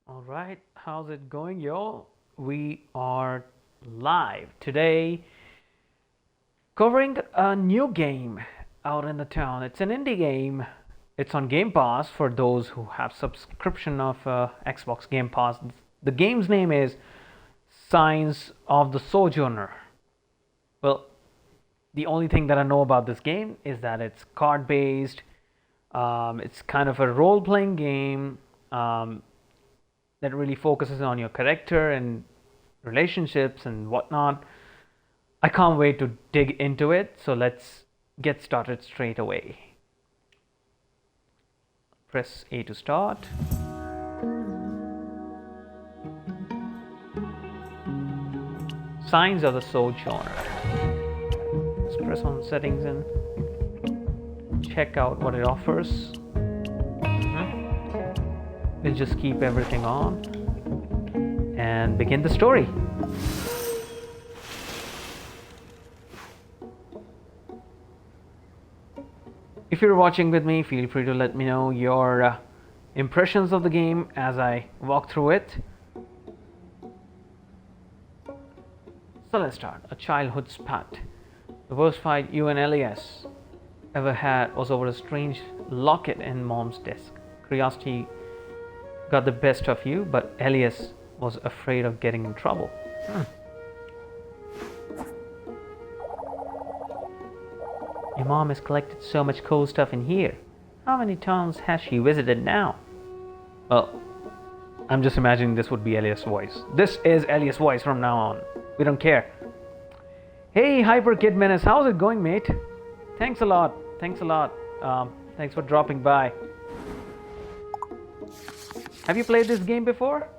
All right, how's it going, yo? We are live today covering a new game out in the town. It's an indie game. It's on Game Pass for those who have subscription of Xbox Game Pass. The game's name is Signs of the Sojourner. Well, the only thing that I know about this game is that it's card based. It's kind of a role playing game. That really focuses on your character and relationships and whatnot. I can't wait to dig into it, so let's get started straight away. Press A to start. Signs of the Sojourner. Let's press on settings and check out what it offers. We'll just keep everything on and begin the story. If you're watching with me, feel free to let me know your impressions of the game as I walk through it. So let's start. A childhood spat. The worst fight you and Elias ever had was over a strange locket in Mom's desk. Curiosity got the best of you, but Elias was afraid of getting in trouble. Your mom has collected so much cool stuff in here. How many towns has she visited now? Well, I'm just imagining this would be Elias' voice. This is Elias' voice from now on. We don't care. Hey, Hyper Kid Menace, how's it going, mate? Thanks a lot. Thanks for dropping by. Have you played this game before?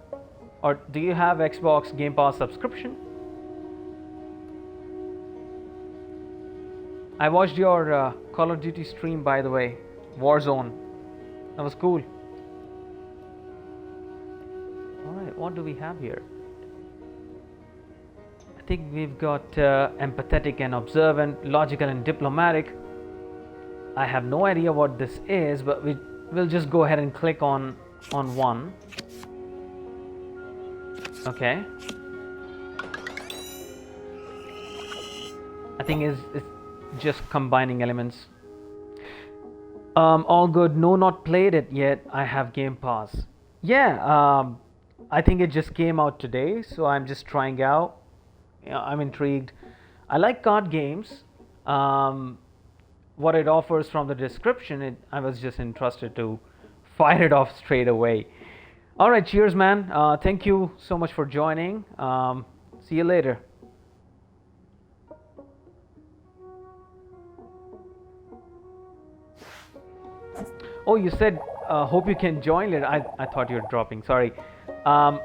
Or do you have Xbox Game Pass subscription? I watched your Call of Duty stream, by the way. Warzone. That was cool. Alright, what do we have here? I think we've got empathetic and observant, logical and diplomatic. I have no idea what this is, but we'll just go ahead and click on one. Okay. I think it's just combining elements. All good. No, not played it yet. I have Game Pass. Yeah. I think it just came out today, so I'm just trying out. I'm intrigued. I like card games. What it offers from the description, I was just interested to fire it off straight away. All right, cheers, man. Thank you so much for joining. See you later. Oh, you said hope you can join later. I thought you were dropping. Sorry.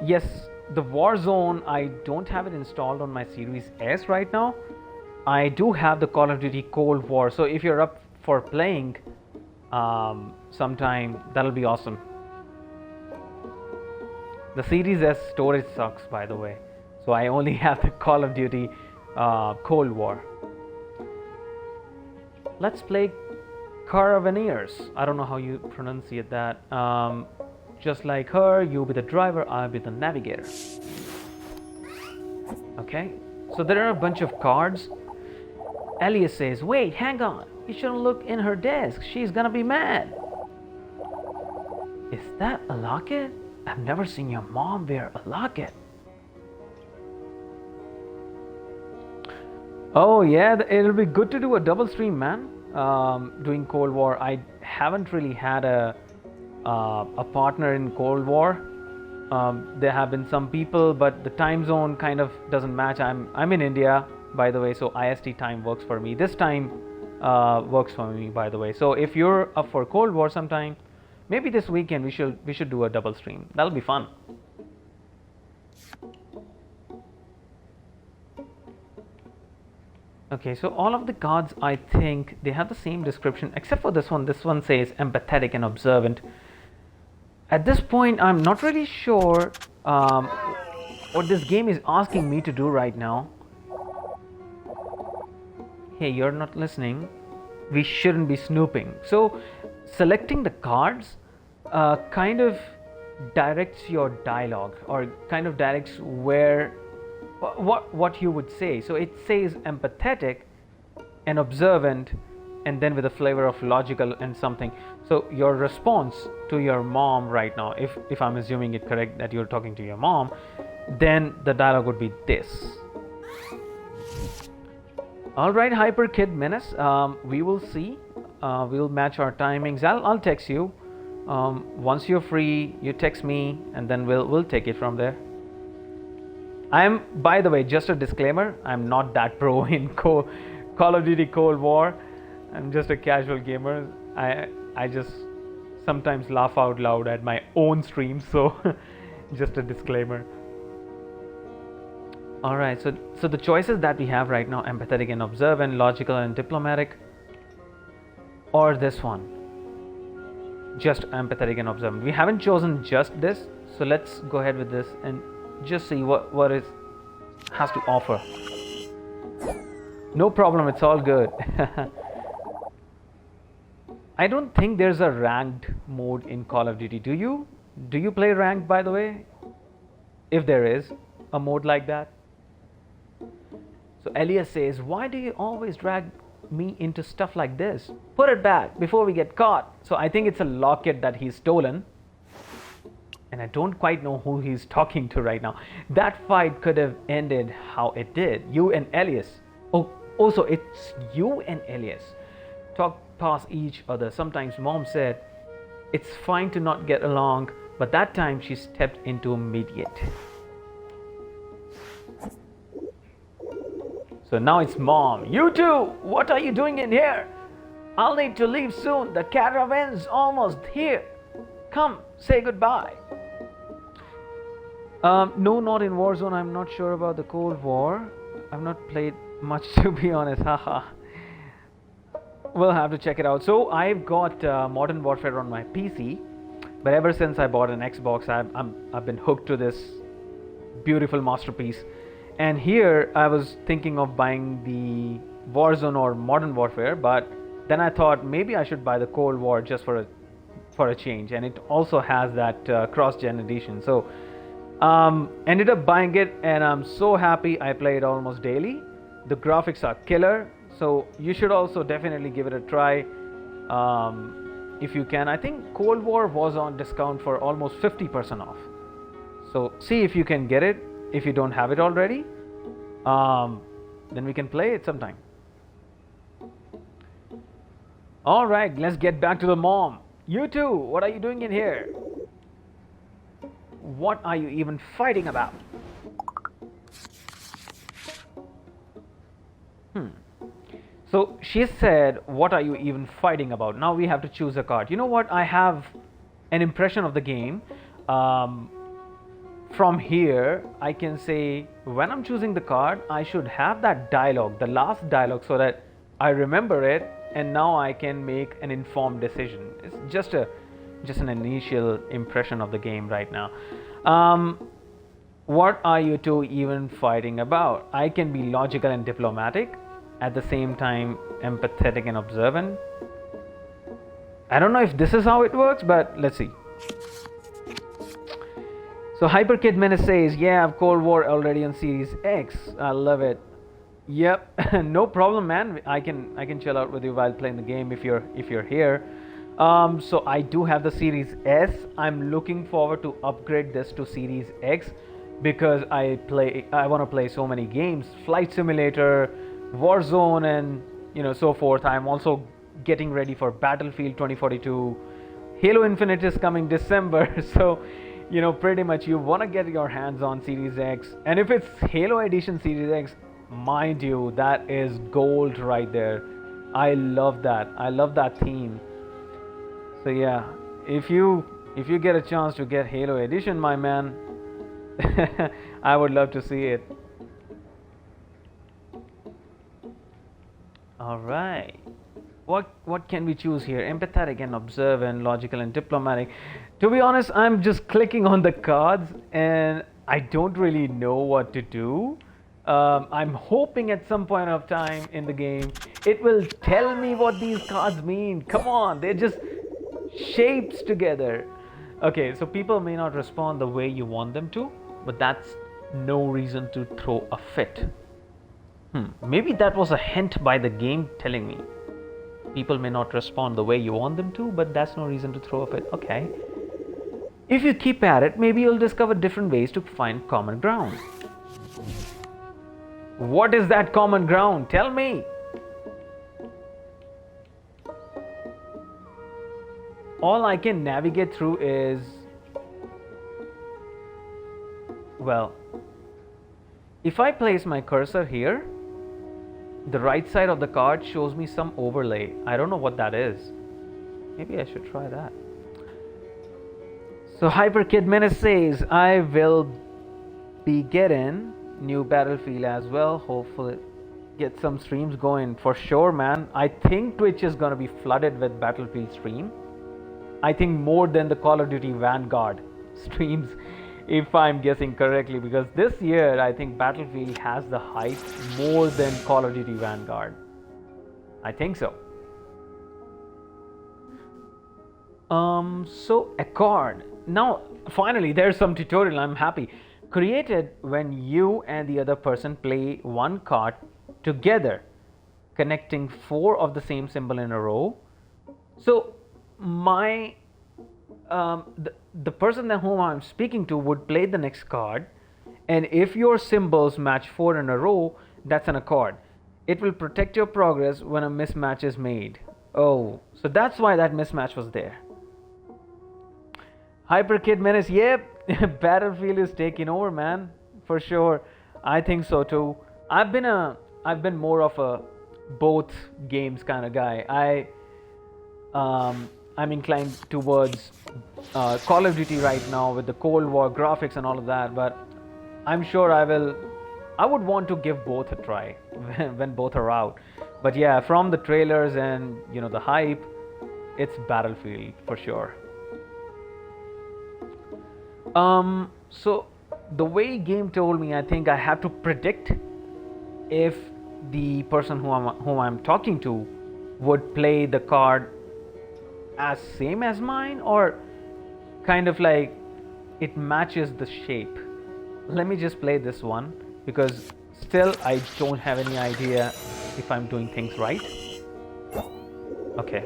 Yes, the Warzone, I don't have it installed on my Series S right now. I do have the Call of Duty Cold War. So if you're up for playing sometime, that'll be awesome. The Series S storage sucks, by the way. So I only have the Call of Duty Cold War. Let's play Caravaneers. I don't know how you pronunciate that. Just like her, you'll be the driver, I'll be the navigator. Okay, so there are a bunch of cards. Elias says, wait, hang on. You shouldn't look in her desk. She's gonna be mad. Is that a locket? I've never seen your mom wear a locket. Oh yeah, it'll be good to do a double stream, man. Doing Cold War. I haven't really had a partner in Cold War. There have been some people, but the time zone kind of doesn't match. I'm in India, by the way, so IST time works for me. This time works for me, by the way. So if you're up for Cold War sometime, maybe this weekend we should do a double stream. That'll be fun. Okay, so all of the cards, I think they have the same description except for this one. This one says empathetic and observant. At this point, I'm not really sure what this game is asking me to do right now. Hey, you're not listening. We shouldn't be snooping. So selecting the cards kind of directs your dialogue, or kind of directs where what you would say. So it says empathetic and observant, and then with a flavor of logical and something. So your response to your mom right now, if I'm assuming it correct that you're talking to your mom, then the dialogue would be this. All right, Hyper Kid Menace, we will see. We'll match our timings. I'll text you. Once you're free, you text me, and then we'll take it from there. I'm, by the way, just a disclaimer, I'm not that pro in Call of Duty Cold War. I'm just a casual gamer. I just sometimes laugh out loud at my own streams, so just a disclaimer. Alright, so the choices that we have right now, empathetic and observant, logical and diplomatic, or this one, just empathetic and observant. We haven't chosen just this, so let's go ahead with this and just see what it has to offer. No problem, it's all good. I don't think there's a ranked mode in Call of Duty. Do you? Do you play ranked, by the way? If there is a mode like that. So Elias says, why do you always drag me into stuff like this? Put it back before we get caught. So I think it's a locket that he's stolen. And I don't quite know who he's talking to right now. That fight could have ended how it did. You and Elias. Oh, also it's you and Elias. Talk past each other. Sometimes mom said, it's fine to not get along. But that time she stepped into immediate. So now it's mom. You two, what are you doing in here? I'll need to leave soon. The caravan's almost here. Come, say goodbye. No, not in Warzone. I'm not sure about the Cold War. I've not played much, to be honest. Haha. We'll have to check it out. So I've got Modern Warfare on my PC, but ever since I bought an Xbox, I've been hooked to this beautiful masterpiece. And here I was thinking of buying the Warzone or Modern Warfare, but then I thought maybe I should buy the Cold War just for a change. And it also has that cross-gen edition. So ended up buying it, and I'm so happy. I play it almost daily. The graphics are killer, so you should also definitely give it a try if you can. I think Cold War was on discount for almost 50% off. So see if you can get it. If you don't have it already, then we can play it sometime. All right, let's get back to the mom. You two, what are you doing in here? What are you even fighting about? So she said, what are you even fighting about? Now we have to choose a card. You know what? I have an impression of the game. From here, I can say when I'm choosing the card, I should have that dialogue, the last dialogue, so that I remember it, and now I can make an informed decision. It's just an initial impression of the game right now. What are you two even fighting about? I can be logical and diplomatic, at the same time empathetic and observant. I don't know if this is how it works, but let's see. So Hyperkid Menace says, yeah, I've Cold War already on Series X. I love it. Yep, no problem, man. I can chill out with you while playing the game if you're here. So I do have the Series S. I'm looking forward to upgrade this to Series X because I want to play so many games, Flight Simulator, Warzone, and so forth. I'm also getting ready for Battlefield 2042. Halo Infinite is coming December, so pretty much you want to get your hands on Series X. And if it's Halo Edition Series X, mind you, that is gold right there. I love that. I love that theme. So yeah, if you get a chance to get Halo Edition, my man, I would love to see it. All right. What can we choose here? Empathetic and observant, logical and diplomatic. To be honest, I'm just clicking on the cards and I don't really know what to do. I'm hoping at some point of time in the game it will tell me what these cards mean. Come on, they're just shapes together. Okay, so people may not respond the way you want them to, but that's no reason to throw a fit. Maybe that was a hint by the game telling me. People may not respond the way you want them to, but that's no reason to throw a fit. Okay. If you keep at it, maybe you'll discover different ways to find common ground. What is that common ground? Tell me. All I can navigate through is, well, if I place my cursor here, the right side of the card shows me some overlay. I don't know what that is. Maybe I should try that. So Hyperkid Menace says, I will be getting new Battlefield as well. Hopefully get some streams going for sure, man. I think Twitch is going to be flooded with Battlefield stream. I think more than the Call of Duty Vanguard streams, if I'm guessing correctly, because this year I think Battlefield has the hype more than Call of Duty Vanguard. I think so. So Accord. Now, finally, there's some tutorial. I'm happy. Created when you and the other person play one card together, connecting 4 of the same symbol in a row. So my the person that whom I'm speaking to would play the next card, and if your symbols match 4 in a row, that's an accord. It will protect your progress when a mismatch is made. Oh, so that's why that mismatch was there. Hyperkid Menace, yep, Battlefield is taking over, man, for sure. I think so too. I've been more of a both games kind of guy. I'm inclined towards Call of Duty right now with the Cold War graphics and all of that, but I'm sure I would want to give both a try when both are out. But yeah, from the trailers and the hype, it's Battlefield for sure. So the way game told me, I think I have to predict if the person whom I'm talking to would play the card as same as mine, or kind of like it matches the shape. Let me just play this one, because still I don't have any idea if I'm doing things right. Okay.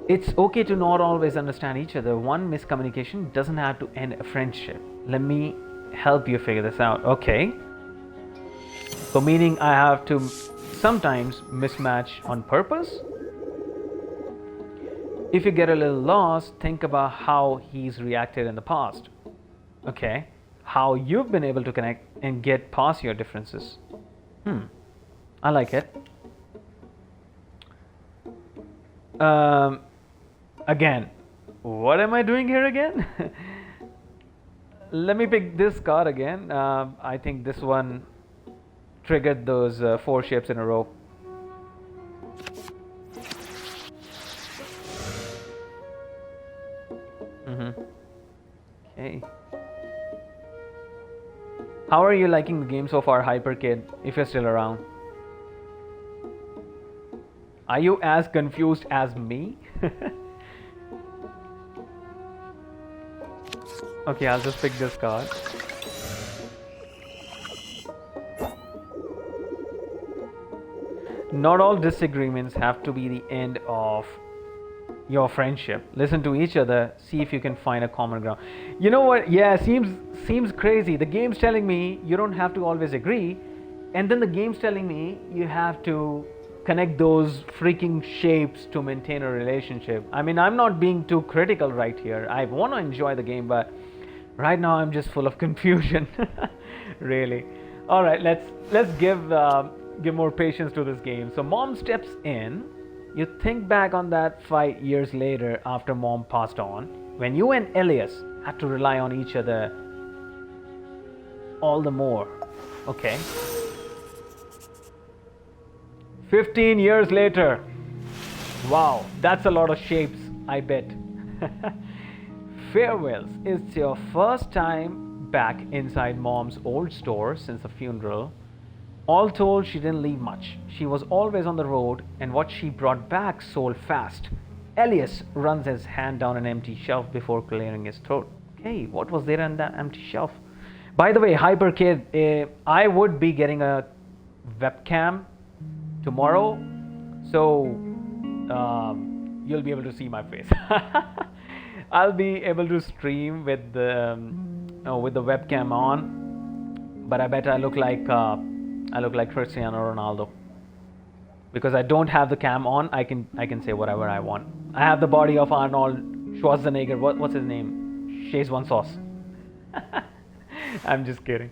It's okay to not always understand each other. One miscommunication doesn't have to end a friendship. Let me help you figure this out. Okay. So meaning I have to sometimes mismatch on purpose. If you get a little lost, think about how he's reacted in the past. Okay. How you've been able to connect and get past your differences. I like it. Again, what am I doing here again? Let me pick this card again. I think this one triggered those 4 shapes in a row. Okay. How are you liking the game so far, Hyperkid, if you're still around? Are you as confused as me? Okay, I'll just pick this card. Not all disagreements have to be the end of your friendship. Listen to each other, see if you can find a common ground. You know what? Yeah, seems crazy. The game's telling me you don't have to always agree, and then the game's telling me you have to connect those freaking shapes to maintain a relationship. I mean, I'm not being too critical right here. I want to enjoy the game, but right now I'm just full of confusion. Really. All right, let's give more patience to this game. So mom steps in. You think back on that 5 years later after mom passed on, when you and Elias had to rely on each other all the more. Okay. 15 years later. Wow, that's a lot of shapes, I bet. Farewells. It's your first time back inside mom's old store since the funeral. All told, she didn't leave much. She was always on the road, and what she brought back sold fast. Elias runs his hand down an empty shelf before clearing his throat. Okay, what was there on that empty shelf? By the way, Hyper Kid, I would be getting a webcam tomorrow, so you'll be able to see my face. I'll be able to stream with the webcam on, but I bet I look like Cristiano Ronaldo because I don't have the cam on. I can say whatever I want. I have the body of Arnold Schwarzenegger. What's his name? Szechuan sauce. I'm just kidding.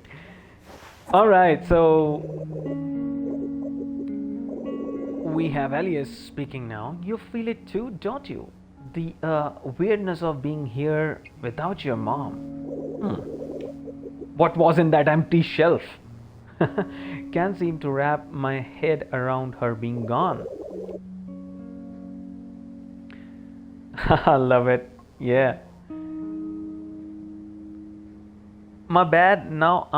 All right, so we have Elias speaking now. You feel it too, don't you? The weirdness of being here without your mom. What was in that empty shelf? Can't seem to wrap my head around her being gone. I love it. Yeah. My bad. Now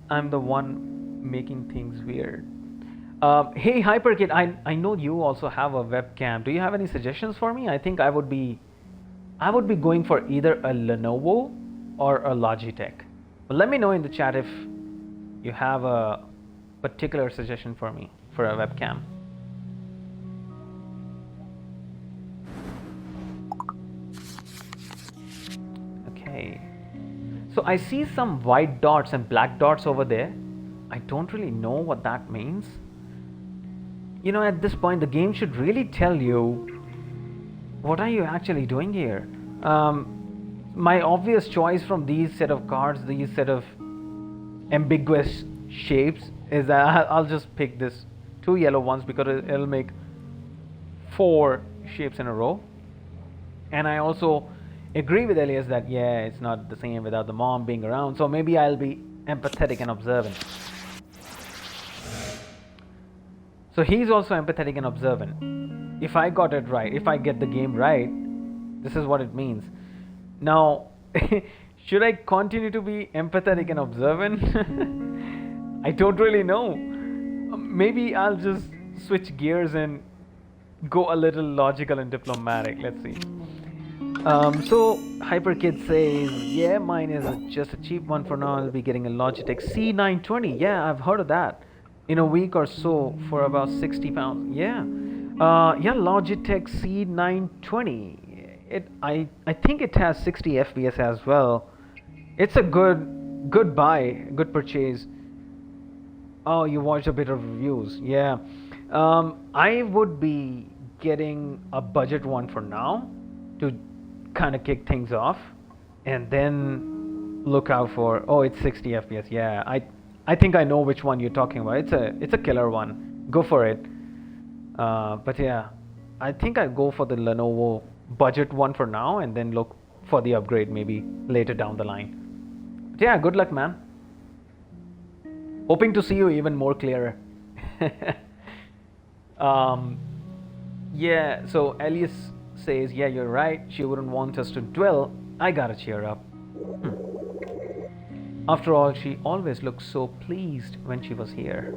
I'm the one making things weird. Hey Hyperkid, I know you also have a webcam. Do you have any suggestions for me? I think I would be going for either a Lenovo or a Logitech. But let me know in the chat if you have a particular suggestion for me for a webcam. Okay. So I see some white dots and black dots over there. I don't really know what that means. You know, at this point, the game should really tell you what are you actually doing here. My obvious choice from these set of cards, these set of ambiguous shapes, is that I'll just pick this 2 yellow ones because it'll make 4 shapes in a row. And I also agree with Elias that yeah, it's not the same without the mom being around. So maybe I'll be empathetic and observant. So he's also empathetic and observant. If I got it right, if I get the game right, this is what it means. Now, should I continue to be empathetic and observant? I don't really know. Maybe I'll just switch gears and go a little logical and diplomatic. Let's see. So Hyperkid says, yeah, mine is just a cheap one for now. I'll be getting a Logitech C920. Yeah, I've heard of that. In a week or so for about 60 pounds. Yeah. Yeah, Logitech C920. I think it has 60 FPS as well. It's a good buy, good purchase. Oh, you watched a bit of reviews. Yeah. I would be getting a budget one for now to kind of kick things off, and then look out for, oh, it's 60 FPS. Yeah, I think I know which one you're talking about. It's a killer one. Go for it. But yeah, I think I go for the Lenovo budget one for now, and then look for the upgrade maybe later down the line. But yeah, good luck, man. Hoping to see you even more clearer. Yeah, so Elias says, yeah, you're right. She wouldn't want us to dwell. I gotta cheer up. After all, she always looked so pleased when she was here.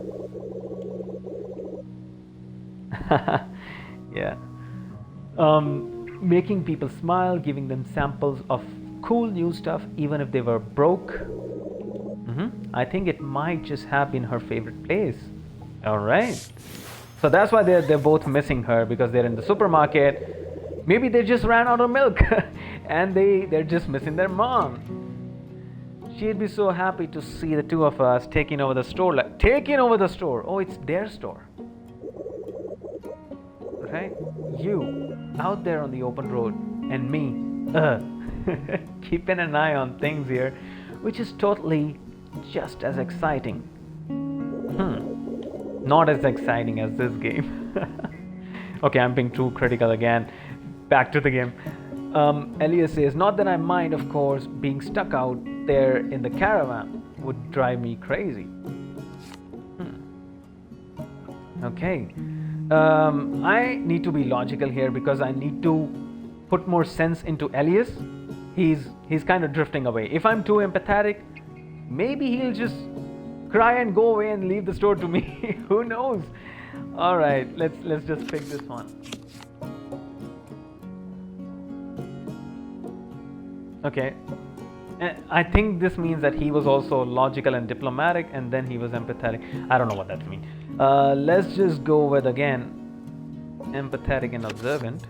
Yeah. Making people smile, giving them samples of cool new stuff, even if they were broke. I think it might just have been her favorite place. All right. So that's why they're both missing her, because they're in the supermarket. Maybe they just ran out of milk and they're just missing their mom. She'd be so happy to see the two of us taking over the store. Taking over the store. Oh, it's their store. Right? You out there on the open road, and me keeping an eye on things here, which is totally just as exciting. Not as exciting as this game. Okay, I'm being too critical again. Back to the game. Elias says, not that I mind, of course, being stuck out there in the caravan would drive me crazy. Okay. I need to be logical here because I need to put more sense into Elias. He's kind of drifting away. If I'm too empathetic, maybe he'll just cry and go away and leave the store to me. Who knows? All right, let's just pick this one. Okay. I think this means that he was also logical and diplomatic, and then he was empathetic. I don't know what that means. Let's just go with again empathetic and observant.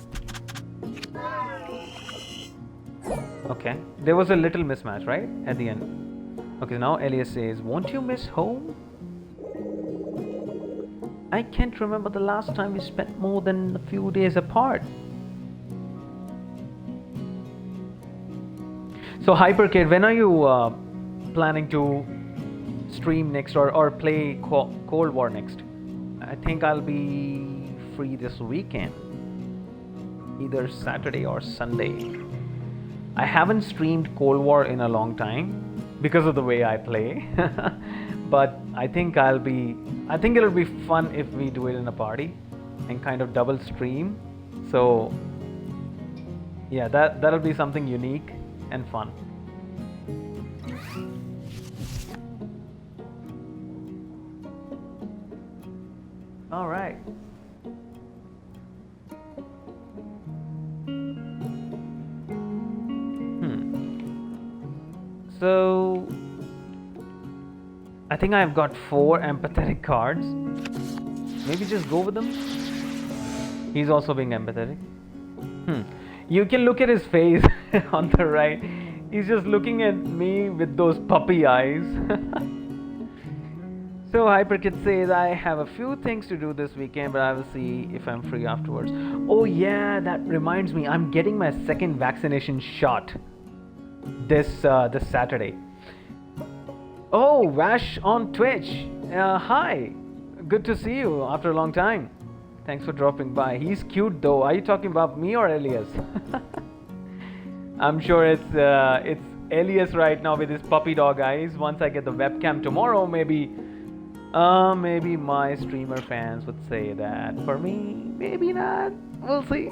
Okay, there was a little mismatch, right? At the end. Okay, now Elias says, "Won't you miss home? I can't remember the last time we spent more than a few days apart." So Hyperkid, when are you planning to stream next or play Cold War next? I think I'll be free this weekend, either Saturday or Sunday. I haven't streamed Cold War in a long time because of the way I play, but I think it'll be fun if we do it in a party and kind of double stream. So yeah, that'll be something unique and fun. All right. So I think I've got 4 empathetic cards. Maybe just go with them. He's also being empathetic. You can look at his face on the right. He's just looking at me with those puppy eyes. So Hyperkid says, "I have a few things to do this weekend, but I will see if I'm free afterwards." Oh yeah, that reminds me, I'm getting my second vaccination shot this Saturday. Oh, Vash on Twitch. Hi, good to see you after a long time. Thanks for dropping by. He's cute though. Are you talking about me or Elias? I'm sure it's Elias right now with his puppy dog eyes. Once I get the webcam tomorrow, maybe my streamer fans would say that. For me, maybe not. We'll see.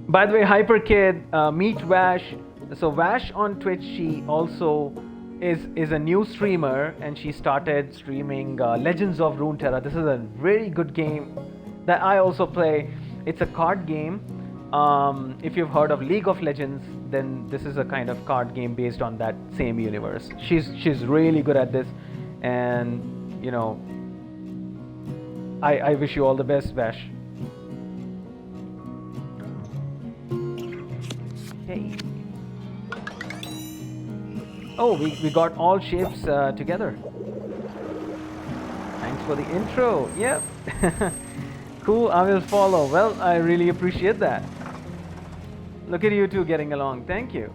By the way, Hyperkid, meet Vash. So Vash on Twitch, she also is a new streamer, and she started streaming Legends of Runeterra. This is a very good game that I also play. It's a card game. If you've heard of League of Legends, then this is a kind of card game based on that same universe. She's really good at this, and you know, I wish you all the best, Vash. Okay. Oh, we got all shapes together. Thanks for the intro. Yep. Cool, I will follow. Well, I really appreciate that. Look at you two getting along. Thank you.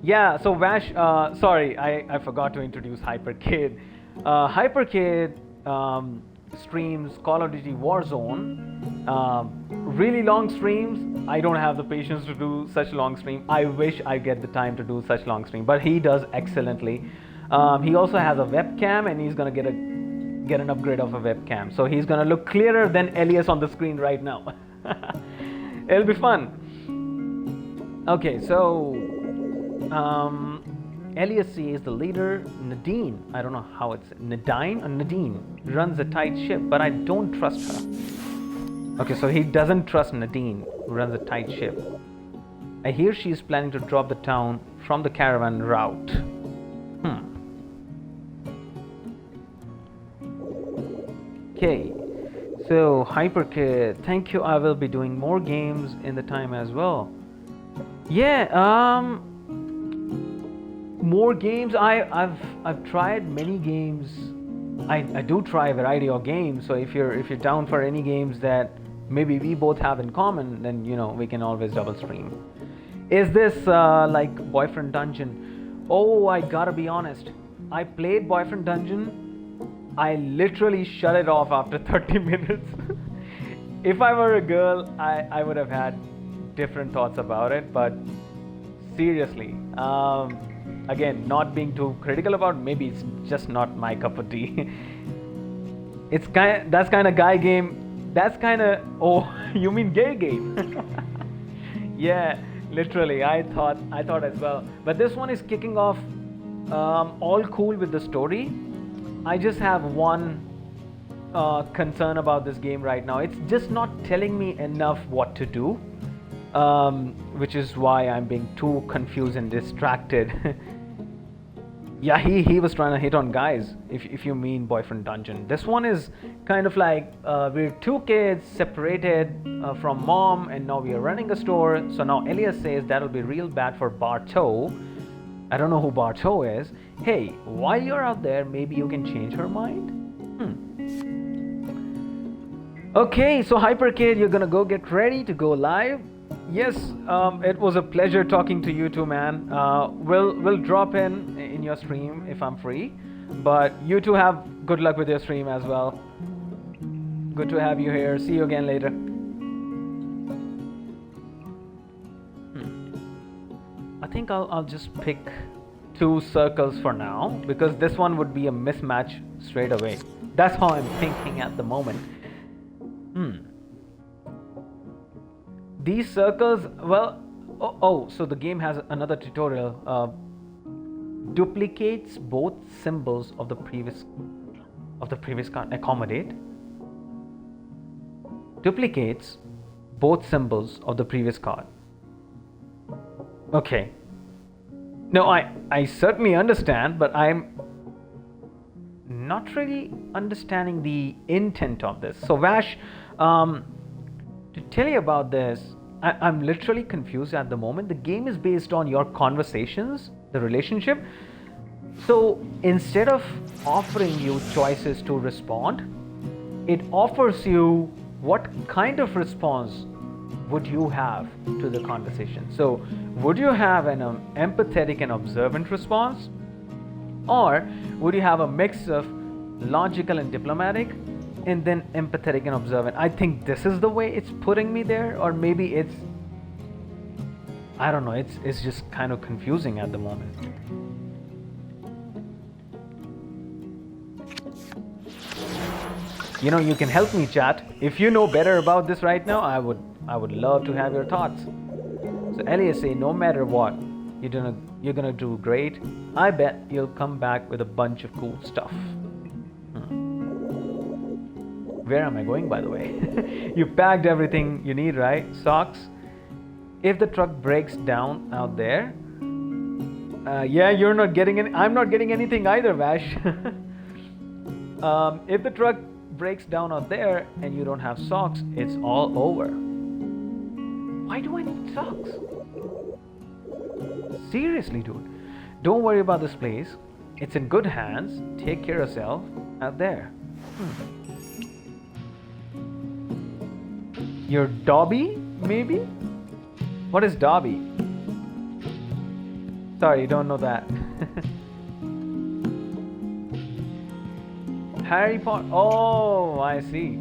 Yeah, so Vash, sorry, I forgot to introduce Hyperkid. Hyperkid streams Call of Duty Warzone. Really long streams. I don't have the patience to do such long stream. I wish I get the time to do such long stream, but he does excellently. He also has a webcam, and he's gonna get an upgrade of a webcam, so he's gonna look clearer than Elias on the screen right now. It'll be fun. Okay, so Elias is the leader. Nadine, I don't know how it's Nadine or Nadine, runs a tight ship, but I don't trust her. Okay, so he doesn't trust Nadine, who runs a tight ship. I hear she's planning to drop the town from the caravan route. Okay, so Hyperkid, thank you. I will be doing more games in the time as well. Yeah, more games. I've tried many games. I do try a variety of games. So if you're down for any games that maybe we both have in common, then you know we can always double stream. Is this like Boyfriend Dungeon? Oh, I gotta be honest. I played Boyfriend Dungeon. I literally shut it off after 30 minutes. If I were a girl, I would have had different thoughts about it, but seriously, again, not being too critical about it, maybe it's just not my cup of tea. That's kind of guy game. That's kind of, oh, you mean gay game? Yeah, literally, I thought as well. But this one is kicking off all cool with the story. I just have one concern about this game right now. It's just not telling me enough what to do, which is why I'm being too confused and distracted. Yeah, he was trying to hit on guys, if you mean boyfriend dungeon. This one is kind of like we're two kids separated from mom, and now we are running a store. So now Elias says that'll be real bad for Bartow. I don't know who Bartow is. Hey, while you're out there, maybe you can change her mind? Okay, so Hyper Kid, you're gonna go get ready to go live. Yes, it was a pleasure talking to you too, man. We'll drop in your stream if I'm free, but you two have good luck with your stream as well. Good to have you here. See you again later. I think I'll just pick 2 circles for now, because this one would be a mismatch straight away. That's how I'm thinking at the moment. These circles, well, so the game has another tutorial. Duplicates both symbols of the previous card. Accommodate. Duplicates both symbols of the previous card. Okay. No, I certainly understand, but I'm not really understanding the intent of this. So Vash, to tell you about this, I'm literally confused at the moment. The game is based on your conversations, the relationship. So instead of offering you choices to respond, it offers you what kind of response would you have to the conversation. So would you have an empathetic and observant response? Or would you have a mix of logical and diplomatic, and then empathetic and observant? I think this is the way it's putting me there, or maybe it's, I don't know, it's just kind of confusing at the moment. You know, you can help me, chat. If you know better about this right now, I would love to have your thoughts. So Elias say, no matter what, you're gonna do great. I bet you'll come back with a bunch of cool stuff. Where am I going, by the way? You packed everything you need, right? Socks. If the truck breaks down out there, yeah, you're not getting any. I'm not getting anything either, Vash. If the truck breaks down out there and you don't have socks, it's all over. Why do I need socks? Seriously, dude. Don't worry about this place. It's in good hands. Take care of yourself out there. Your Dobby, maybe? What is Dobby? Sorry, you don't know that. Harry Potter. Oh, I see.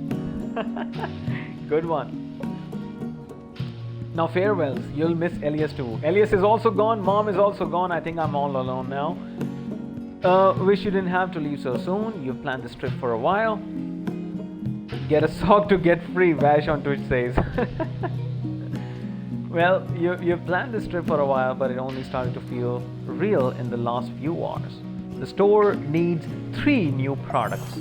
Good one. Now farewells. You'll miss Elias too. Elias is also gone. Mom is also gone. I think I'm all alone now. Wish you didn't have to leave so soon. You've planned this trip for a while. Get a sock to get free, Vash on Twitch says. Well, you've planned this trip for a while, but it only started to feel real in the last few hours. The store needs 3 new products.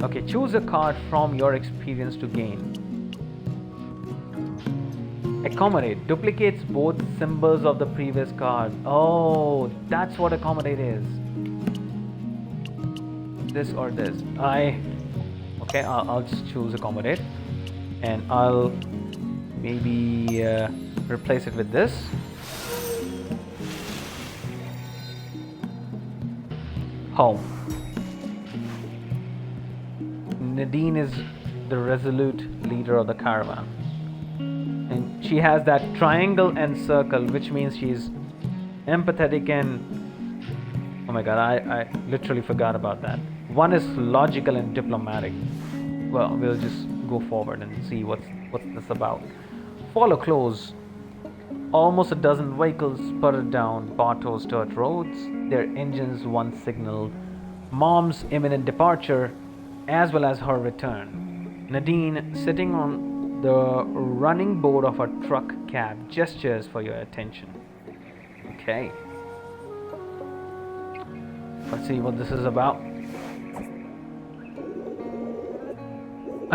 Okay, choose a card from your experience to gain. Accommodate. Duplicates both symbols of the previous card. Oh, that's what accommodate is. This or this. Okay, I'll just choose accommodate, and I'll maybe replace it with this. Home. Nadine is the resolute leader of the caravan, and she has that triangle and circle, which means she's empathetic and, oh my god, I literally forgot about that. One is logical and diplomatic. Well, we'll just go forward and see what's this about. Follow close. Almost a dozen vehicles sputtered down Bartow's dirt roads, their engines once signaled Mom's imminent departure as well as her return. Nadine, sitting on the running board of a truck cab, gestures for your attention. Okay. Let's see what this is about.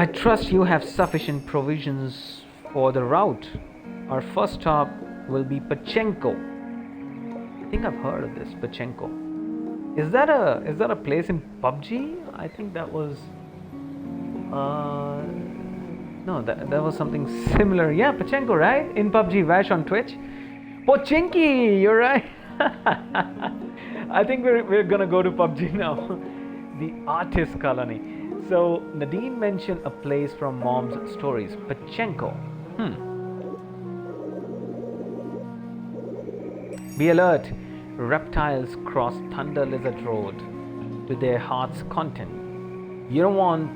I trust you have sufficient provisions for the route. Our first stop will be Pachenko. I think I've heard of this, Pachenko. Is that a place in PUBG? I think that was no, that was something similar. Yeah, Pachenko, right? In PUBG, Vash on Twitch. Pochinki, you're right. I think we're gonna go to PUBG now. The artist colony. So Nadine mentioned a place from Mom's stories, Pachenko. Be alert. Reptiles cross Thunder Lizard Road to their heart's content. You don't want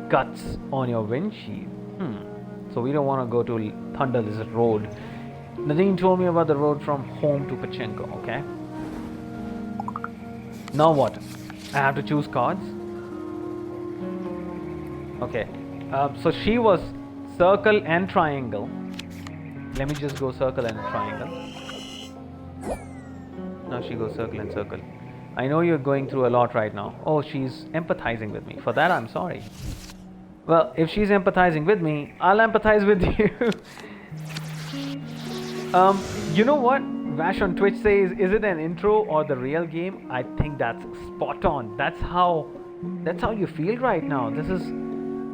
guts on your windshield. So we don't want to go to Thunder Lizard Road. Nadine told me about the road from home to Pachenko, okay? Now what? I have to choose cards? Okay. So she was circle and triangle. Let me just go circle and triangle. Now she goes circle and circle. I know you're going through a lot right now. Oh, she's empathizing with me. For that, I'm sorry. Well, if she's empathizing with me, I'll empathize with you. You know what? Vash on Twitch says, is it an intro or the real game? I think that's spot on. That's how you feel right now. This is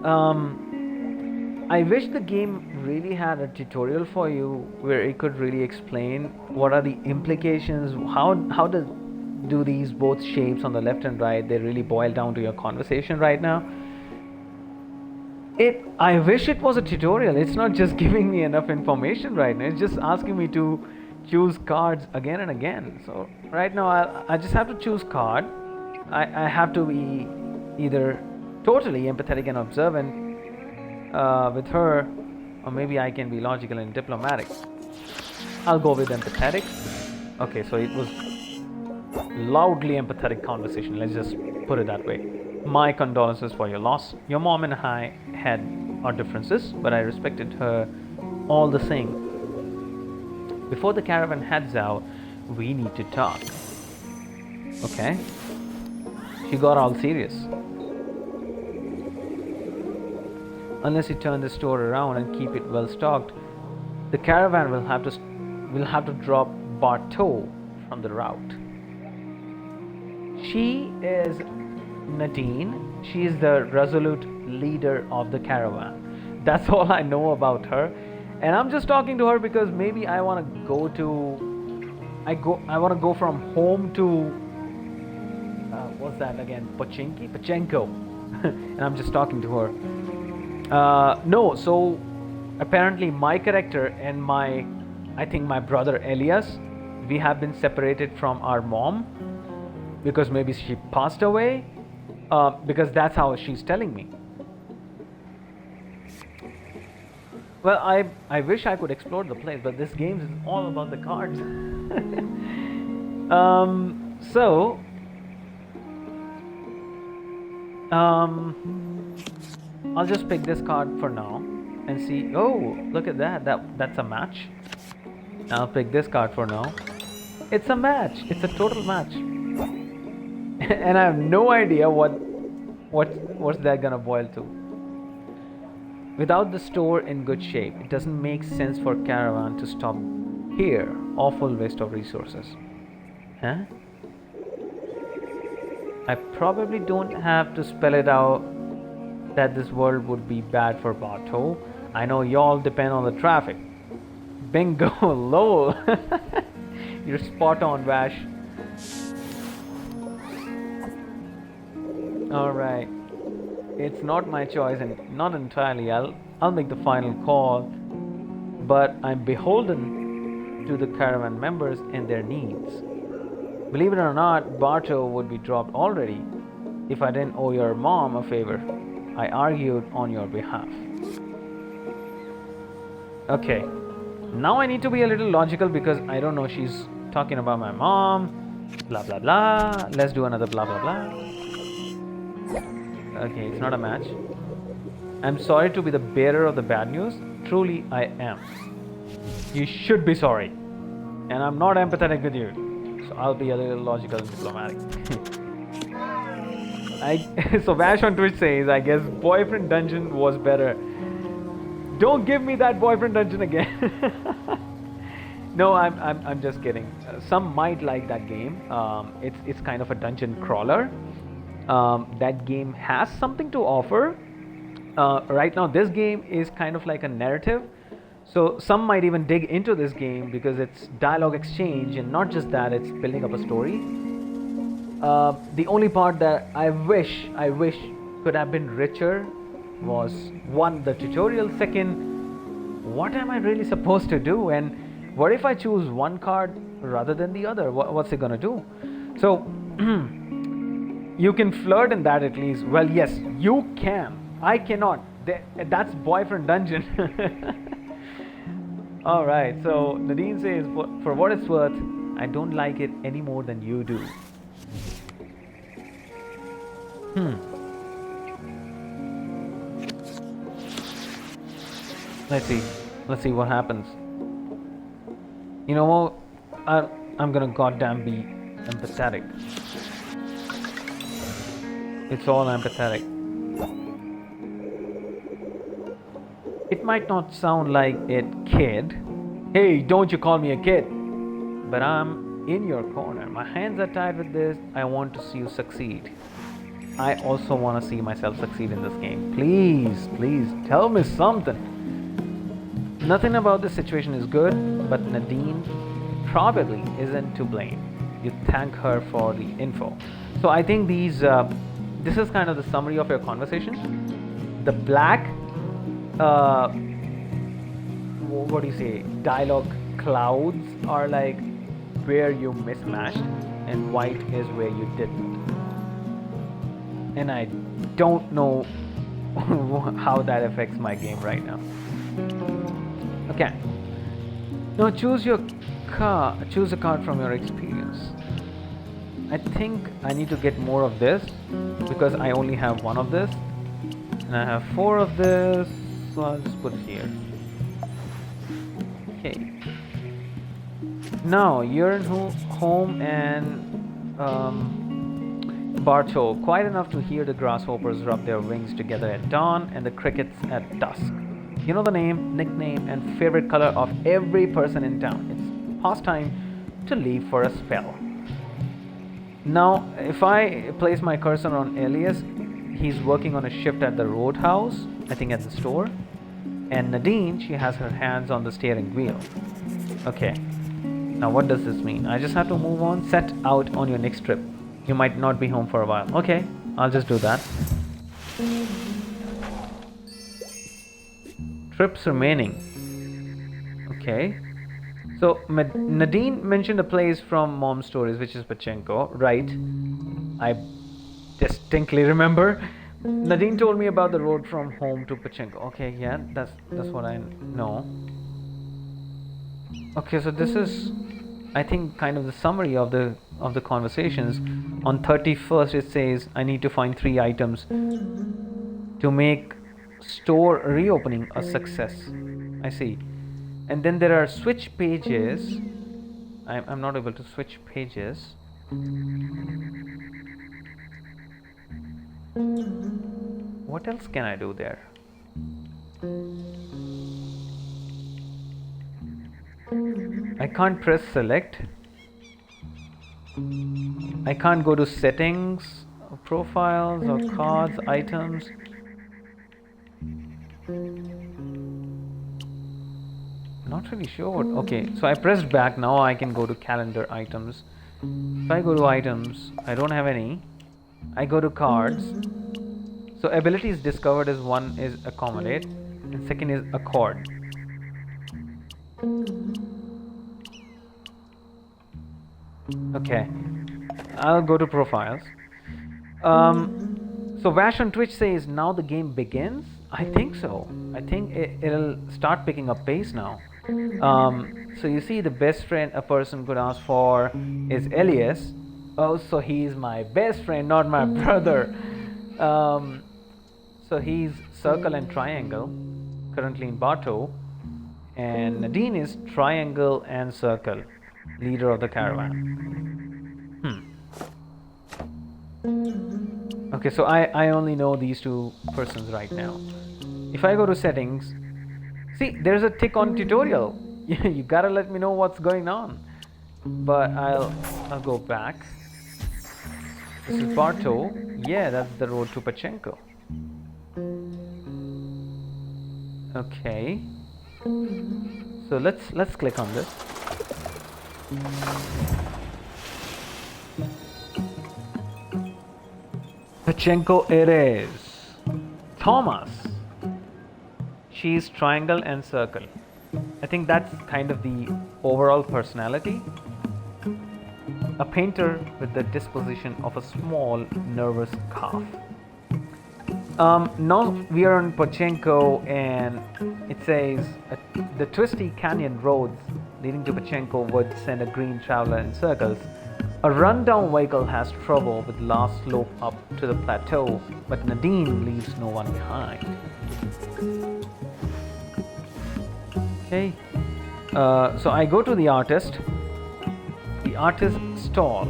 I wish the game really had a tutorial for you where it could really explain what are the implications, how do these both shapes on the left and right, they really boil down to your conversation right now. I wish it was a tutorial. It's not just giving me enough information right now. It's just asking me to choose cards again and again. So right now I just have to choose card. I have to be either totally empathetic and observant with her, or maybe I can be logical and diplomatic. I'll go with empathetic. Okay, so it was loudly empathetic conversation. Let's just put it that way. My condolences for your loss. Your mom and I had our differences, but I respected her all the same. Before the caravan heads out, we need to talk. Okay? She got all serious. Unless you turn the store around and keep it well stocked, the caravan will have to drop Bartow from the route. She is Nadine. She is the resolute leader of the caravan. That's all I know about her, and I'm just talking to her because maybe I want to go from home to what's that again? Pachenko, and I'm just talking to her. No, so apparently my character and I think my brother Elias, we have been separated from our mom because maybe she passed away, because that's how she's telling me. Well, I wish I could explore the place, but this game is all about the cards. So I'll just pick this card for now and see. Oh, look at that. That's a match. I'll pick this card for now. It's a match. It's a total match. And I have no idea what's that gonna boil to. Without the store in good shape, it doesn't make sense for caravan to stop here. Awful waste of resources. Huh? I probably don't have to spell it out that this world would be bad for Bartow. I know y'all depend on the traffic. Bingo, lol. You're spot on, Vash. Alright. It's not my choice and not entirely. I'll make the final call. But I'm beholden to the caravan members and their needs. Believe it or not, Bartow would be dropped already if I didn't owe your mom a favor. I argued on your behalf. Okay. Now I need to be a little logical because I don't know, she's talking about my mom. Blah blah blah. Let's do another blah blah blah. Okay, it's not a match. I'm sorry to be the bearer of the bad news. Truly I am. You should be sorry. And I'm not empathetic with you. So I'll be a little logical and diplomatic. So Vash on Twitch says, I guess boyfriend dungeon was better. Don't give me that boyfriend dungeon again. No, I'm just kidding. Some might like that game. It's kind of a dungeon crawler. That game has something to offer. Right now, this game is kind of like a narrative. So some might even dig into this game because it's dialogue exchange, and not just that, it's building up a story. The only part that I wish could have been richer was one, the tutorial. Second, what am I really supposed to do? And what if I choose one card rather than the other? What's it gonna do? So you can flirt in that at least. Well, yes, you can. I cannot. That's boyfriend dungeon. All right. So Nadine says, for what it's worth, I don't like it any more than you do. Let's see what happens. You know what? I'm gonna goddamn be empathetic. It's all empathetic. It might not sound like it, kid. Hey, don't you call me a kid. But I'm in your corner. My hands are tied with this. I want to see you succeed. I also want to see myself succeed in this game. Please, tell me something. Nothing about this situation is good, but Nadine probably isn't to blame. You thank her for the info. So I think this is kind of the summary of your conversation. The black, what do you say, dialogue clouds are like where you mismatched, and white is where you didn't. And I don't know how that affects my game right now. Okay. Now choose a card from your experience. I think I need to get more of this because I only have one of this, and I have 4 of this, so I'll just put it here. Okay. Now you're in home and Bartow, quiet enough to hear the grasshoppers rub their wings together at dawn and the crickets at dusk. You know the name, nickname, and favorite color of every person in town. It's past time to leave for a spell. Now, if I place my cursor on Elias, he's working on a shift at the roadhouse, I think at the store. And Nadine, she has her hands on the steering wheel. Okay. Now, what does this mean? I just have to move on. Set out on your next trip. You might not be home for a while. Okay, I'll just do that. Trips remaining. Okay. So Nadine mentioned a place from Mom's Stories, which is Pachenko, right? I distinctly remember. Nadine told me about the road from home to Pachenko. Okay, yeah, that's what I know. Okay, so this is, I think, kind of the summary of the conversations. On 31st, it says I need to find 3 items to make store reopening a success. I see. And then there are switch pages. I'm not able to switch pages. What else can I do there? I can't press select. I can't go to settings, or profiles, or cards, items. Not really sure what. Okay, so I pressed back. Now I can go to calendar items. If I go to items, I don't have any. I go to cards. So abilities discovered is one is accommodate, and second is accord. Okay, I'll go to profiles. So Vash on Twitch says now the game begins. I think so. I think it'll start picking up pace now. So you see, the best friend a person could ask for is Elias. Oh, so he's my best friend, not my brother. So he's circle and triangle, currently in Bartow, and Nadine is triangle and circle, leader of the caravan. Okay, so I only know these two persons right now. If I go to settings, see, there's a tick on tutorial. You gotta let me know what's going on. But I'll go back. This is Barto. Yeah, that's the road to Pachenko. Okay. So let's click on this. Pachenko it is. Thomas. She's triangle and circle. I think that's kind of the overall personality. A painter with the disposition of a small, nervous calf. Now we are on Pachenko, and it says the twisty canyon roads leading to Pachenko would send a green traveler in circles. A rundown vehicle has trouble with the last slope up to the plateau, but Nadine leaves no one behind. Okay, so I go to the artist. The artist's stall.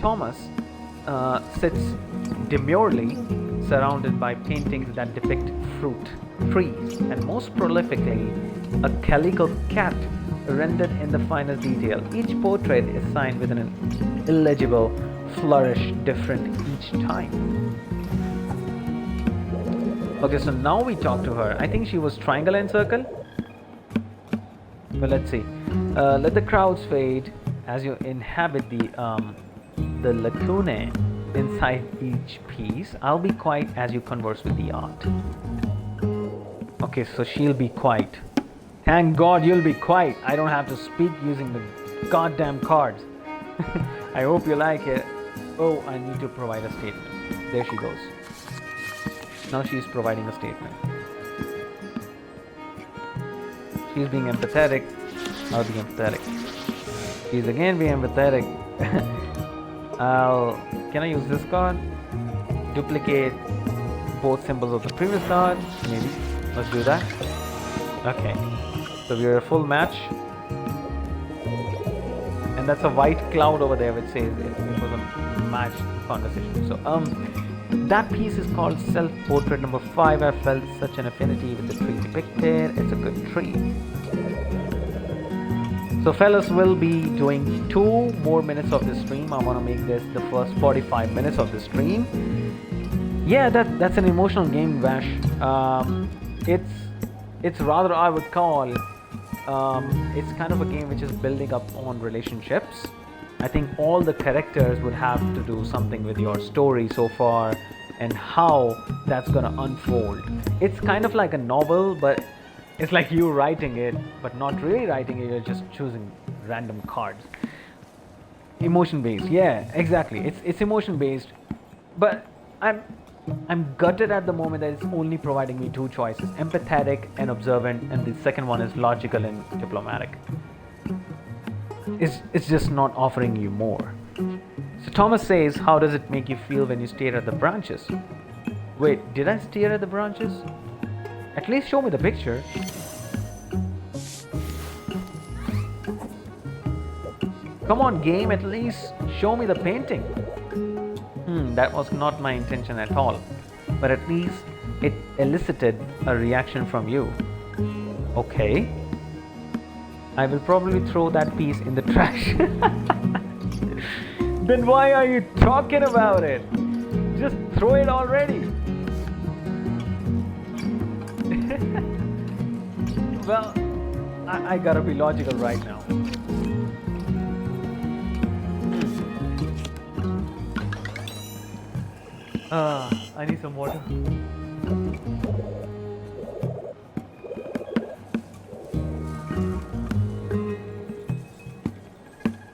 Thomas sits demurely, surrounded by paintings that depict fruit, trees, and most prolifically, a calico cat rendered in the finest detail. Each portrait is signed with an illegible flourish, different each time. Okay, so now we talk to her. I think she was triangle and circle. But let's see. Let the crowds fade as you inhabit the lacunae inside each piece. I'll be quiet as you converse with the art. Okay, so she'll be quiet. Thank God you'll be quiet. I don't have to speak using the goddamn cards. I hope you like it. Oh, I need to provide a statement. There she goes. Now she's providing a statement. She's being empathetic. I'll be empathetic. She's again being empathetic. Can I use this card? Duplicate both symbols of the previous card. Maybe. Let's do that. Okay. So we're a full match. And that's a white cloud over there which says it was a match conversation. So that piece is called Self-Portrait number 5. I felt such an affinity with the tree depicted. It's a good tree. So fellas, we'll be doing 2 more minutes of this stream. I want to make this the first 45 minutes of the stream. Yeah, that's an emotional game, Vash. It's rather, I would call, it's kind of a game which is building up on relationships. I think all the characters would have to do something with your story so far and how that's gonna unfold. It's kind of like a novel, but it's like you writing it, but not really writing it. You're just choosing random cards. Emotion based, yeah, exactly. It's emotion based, but I'm gutted at the moment that it's only providing me 2 choices: empathetic and observant, and the second one is logical and diplomatic. It's just not offering you more. So Thomas says, how does it make you feel when you stare at the branches? Wait, did I stare at the branches? At least show me the picture. Come on, game, at least show me the painting. That was not my intention at all. But at least it elicited a reaction from you. Okay. I will probably throw that piece in the trash. Then why are you talking about it? Just throw it already. Well, I gotta be logical right now. I need some water.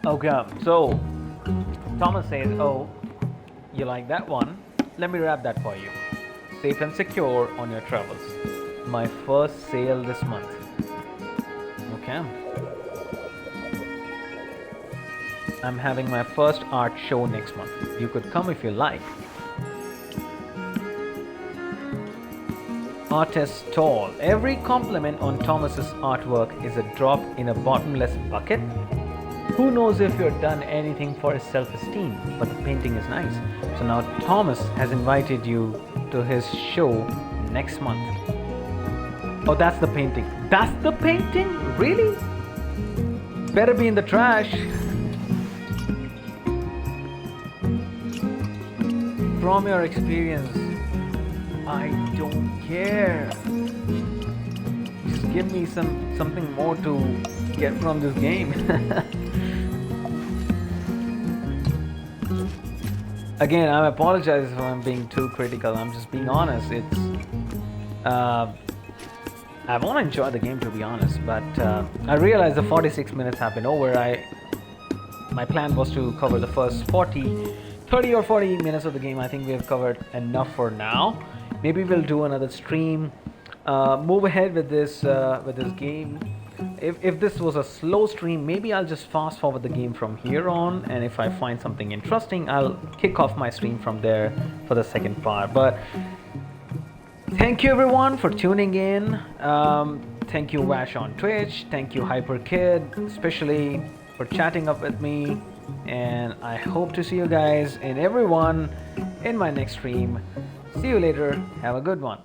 Okay, so Thomas says, oh, you like that one? Let me wrap that for you. Safe and secure on your travels. My first sale this month. Okay. I'm having my first art show next month. You could come if you like. Artist stall. Every compliment on Thomas's artwork is a drop in a bottomless bucket. Who knows if you've done anything for his self-esteem, but the painting is nice. So now Thomas has invited you to his show next month. Oh, that's the painting. That's the painting? Really? Better be in the trash. From your experience, I don't care. Just give me something more to get from this game. Again, I apologize if I'm being too critical. I'm just being honest. It's I want to enjoy the game, to be honest, but I realize the 46 minutes have been over. My plan was to cover the first 30 or 40 minutes of the game. I think we have covered enough for now. Maybe we'll do another stream. Move ahead with this game. If this was a slow stream, maybe I'll just fast forward the game from here on, and if I find something interesting, I'll kick off my stream from there for the second part. But thank you everyone for tuning in. Thank you Wash on Twitch. Thank you HyperKid, especially for chatting up with me. And I hope to see you guys and everyone in my next stream. See you later. Have a good one.